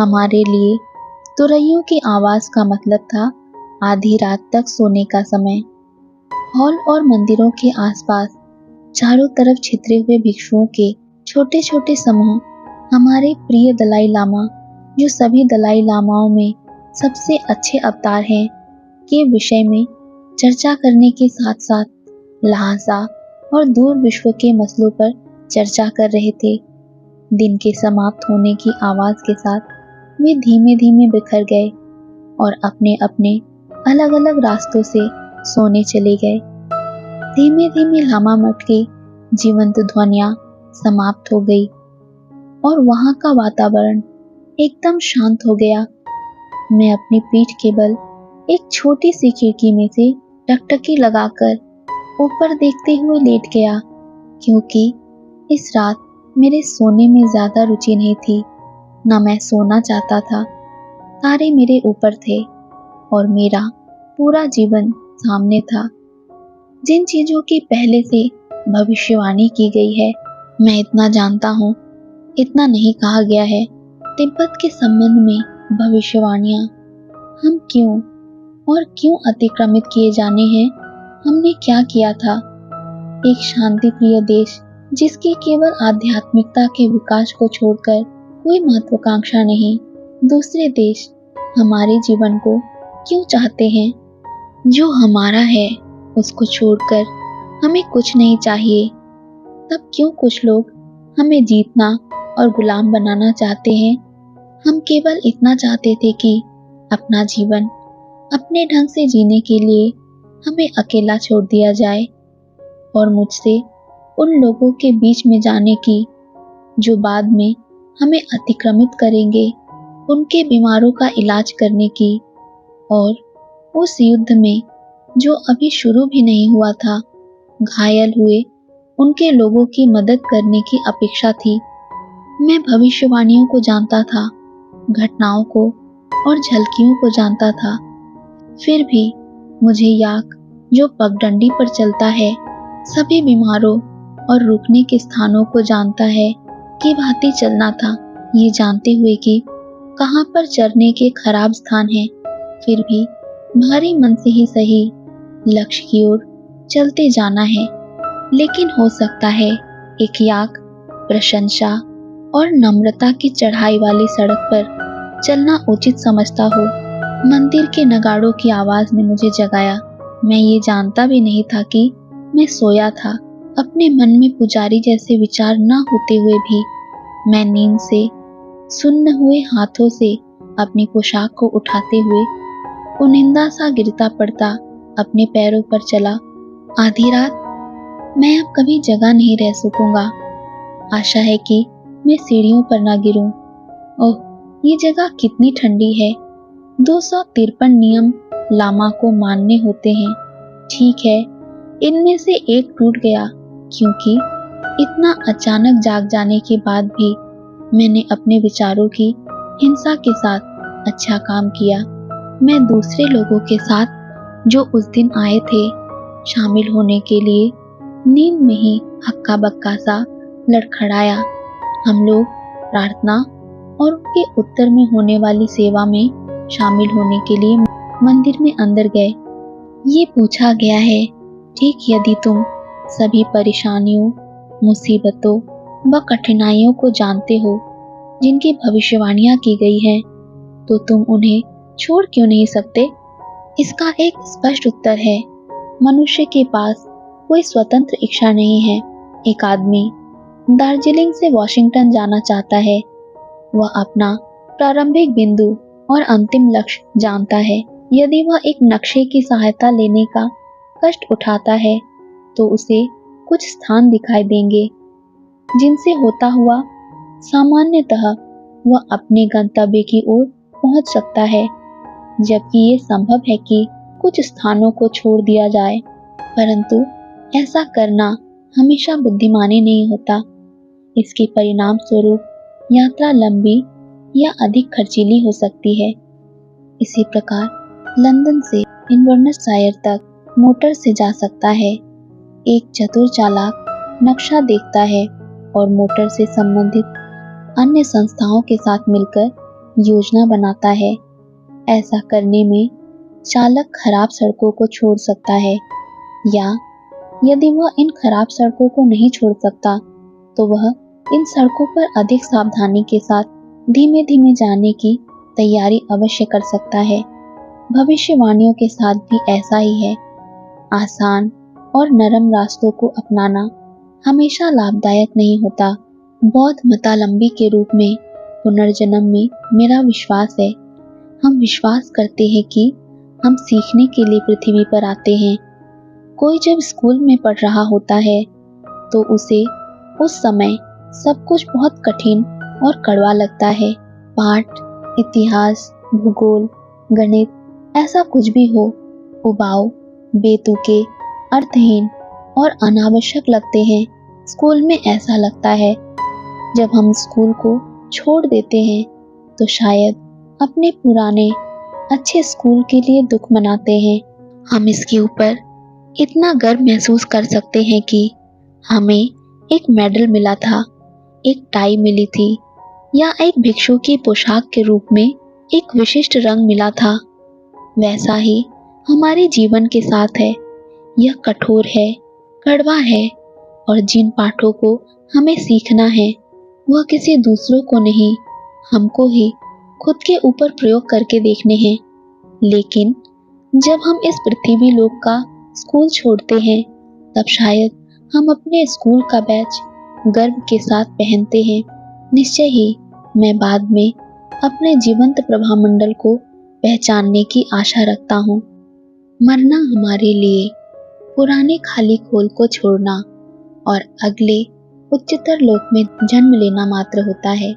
हमारे लिए तुरैयों की आवाज का मतलब था आधी रात तक सोने का समय। हॉल और मंदिरों के आसपास चारों तरफ छितरे हुए भिक्षुओं के छोटे छोटे समूह हमारे प्रिय दलाई लामा, जो सभी दलाई लामाओं में सबसे अच्छे अवतार हैं, के विषय में चर्चा करने के साथ साथ लहाजा और दूर विश्व के मसलों पर चर्चा कर रहे थे। दिन के समाप्त होने की आवाज के साथ वे धीमे धीमे बिखर गए और अपने अपने अलग अलग रास्तों से सोने चले गए। धीमे धीमे लामा मठ की जीवंत ध्वनियां समाप्त हो गई और वहां का वातावरण एकदम शांत हो गया। मैं अपनी पीठ के बल एक छोटी सी खिड़की में से टकटकी लगाकर ऊपर देखते हुए लेट गया, क्योंकि इस रात मेरे सोने में ज्यादा रुचि नहीं थी, ना मैं सोना चाहता था। तारे मेरे ऊपर थे और मेरा पूरा जीवन सामने था। जिन चीजों की पहले से भविष्यवाणी की गई है, मैं इतना जानता हूँ, इतना नहीं कहा गया है। तिब्बत के संबंध में भविष्यवाणियां हम क्यों अतिक्रमित किए जाने हैं? हमने क्या किया था? एक शांति प्रिय देश जिसकी केवल आध्यात्मिकता के विकास को छोड़कर कोई महत्वाकांक्षा नहीं, दूसरे देश हमारे जीवन को क्यों चाहते हैं? जो हमारा है उसको छोड़कर हमें कुछ नहीं चाहिए। तब क्यों कुछ लोग हमें जीतना और गुलाम बनाना चाहते हैं? हम केवल इतना चाहते थे कि अपना जीवन अपने ढंग से जीने के लिए हमें अकेला छोड़ दिया जाए और मुझसे उन लोगों के बीच में जाने की जो बाद में हमें अतिक्रमित करेंगे, उनके बीमारों का इलाज करने की, और उस युद्ध में जो अभी शुरू भी नहीं हुआ था, घायल हुए उनके लोगों की मदद करने की अपेक्षा थी। मैं भविष्यवाणियों को जानता था, घटनाओं को और झलकियों को जानता था। फिर भी मुझे याक जो पगडंडी पर चलता है, सभी बीमारों और रुकने के स्थानों को जानता है कि भांति चलना था, ये जानते हुए कि कहाँ पर चरने के खराब स्थान हैं। फिर भी भारी मन से ही सही लक्ष्य की ओर चलते जाना है। लेकिन हो सकता है एक याक प्रशंसा और नम्रता की चढ़ाई वाली सड़क पर चलना उचित समझता हो। मंदिर के नगाड़ों की आवाज ने मुझे जगाया। मैं ये जानता भी नहीं था कि मैं सोया था। अपने मन में पुजारी जैसे विचार न होते हुए भी मैं नींद से सुन्न हुए हाथों से अपनी पोशाक को उठाते हुए कुनिंदा सा गिरता पड़ता अपने पैरों पर चला। आधी रात मैं अब कभी जगा नहीं रह सकूंगा। आशा है कि मैं सीढ़ियों पर ना गिरूं। ओह, ये जगह कितनी ठंडी है। 253 नियम लामा को मानने होते हैं। ठीक है, इनमें से एक टूट गया, क्योंकि इतना अचानक जाग जाने के बाद भी मैंने अपने विचारों की हिंसा के साथ अच्छा काम किया। मैं दूसरे लोगों के साथ जो उस दिन आए थे शामिल होने के लिए नींद में ही हक्का बक्का सा लड़खड़ाया। हम लोग प्रार्थना और उनके उत्तर में होने वाली सेवा में शामिल होने के लिए मंदिर में अंदर गए। ये पूछा गया है, ठीक यदि तुम सभी परेशानियों, मुसीबतों व कठिनाइयों को जानते हो जिनकी भविष्यवाणियां की गई हैं, तो तुम उन्हें छोड़ क्यों नहीं सकते? इसका एक स्पष्ट उत्तर है, मनुष्य के पास कोई स्वतंत्र इच्छा नहीं है। एक आदमी दार्जिलिंग से वॉशिंगटन जाना चाहता है। वह अपना प्रारंभिक बिंदु और अंतिम लक्ष्य जानता है। यदि वह एक नक्शे की सहायता लेने का कष्ट उठाता है, तो उसे कुछ स्थान दिखाई देंगे जिनसे होता हुआ सामान्यतः वह अपने गंतव्य की ओर पहुंच सकता है। जबकि ये संभव है कि कुछ स्थानों को छोड़ दिया जाए, परंतु ऐसा करना हमेशा बुद्धिमानी नहीं होता। इसके परिणाम स्वरूप यात्रा लंबी या अधिक खर्चीली हो सकती है। इसी प्रकार लंदन से इन्वर्नस शायर तक मोटर से जा सकता है। एक चतुर चालाक नक्शा देखता है और मोटर से संबंधित अन्य संस्थाओं के साथ मिलकर योजना बनाता है। ऐसा करने में चालक खराब सड़कों को छोड़ सकता है, या यदि वह इन खराब सड़कों को नहीं छोड़ सकता तो वह इन सड़कों पर अधिक सावधानी के साथ धीमे धीमे जाने की तैयारी अवश्य कर सकता है। भविष्यवाणियों के साथ भी ऐसा ही है। आसान और नरम रास्तों को अपनाना हमेशा लाभदायक नहीं होता। बौद्ध मतालंबी के रूप में पुनर्जन्म में मेरा विश्वास है। हम विश्वास करते हैं कि हम सीखने के लिए पृथ्वी पर आते हैं। कोई जब स्कूल में पढ़ रहा होता है तो उसे उस समय सब कुछ बहुत कठिन और कड़वा लगता है। पाठ, इतिहास, भूगोल, गणित, ऐसा कुछ भी हो, उबाऊ, बेतुके, अर्थहीन और अनावश्यक लगते हैं। स्कूल में ऐसा लगता है। जब हम स्कूल को छोड़ देते हैं तो शायद अपने पुराने अच्छे स्कूल के लिए दुख मनाते हैं। हम इसके ऊपर इतना गर्व महसूस कर सकते हैं कि हमें एक मेडल मिला था, एक टाई मिली थी, या एक भिक्षु की पोशाक के रूप में एक विशिष्ट रंग मिला था। वैसा ही हमारे जीवन के साथ है। यह कठोर है, कड़वा है, और जिन पाठों को हमें सीखना है वह किसी दूसरों को नहीं, हमको ही खुद के ऊपर प्रयोग करके देखने हैं। लेकिन जब हम इस पृथ्वी लोक का स्कूल छोड़ते हैं तब शायद हम अपने स्कूल का बैज गर्व के साथ पहनते हैं। निश्चय ही मैं बाद में अपने जीवंत प्रभामंडल को पहचानने की आशा रखता हूँ। मरना हमारे लिए पुराने खाली खोल को छोड़ना और अगले उच्चतर लोक में जन्म लेना मात्र होता है।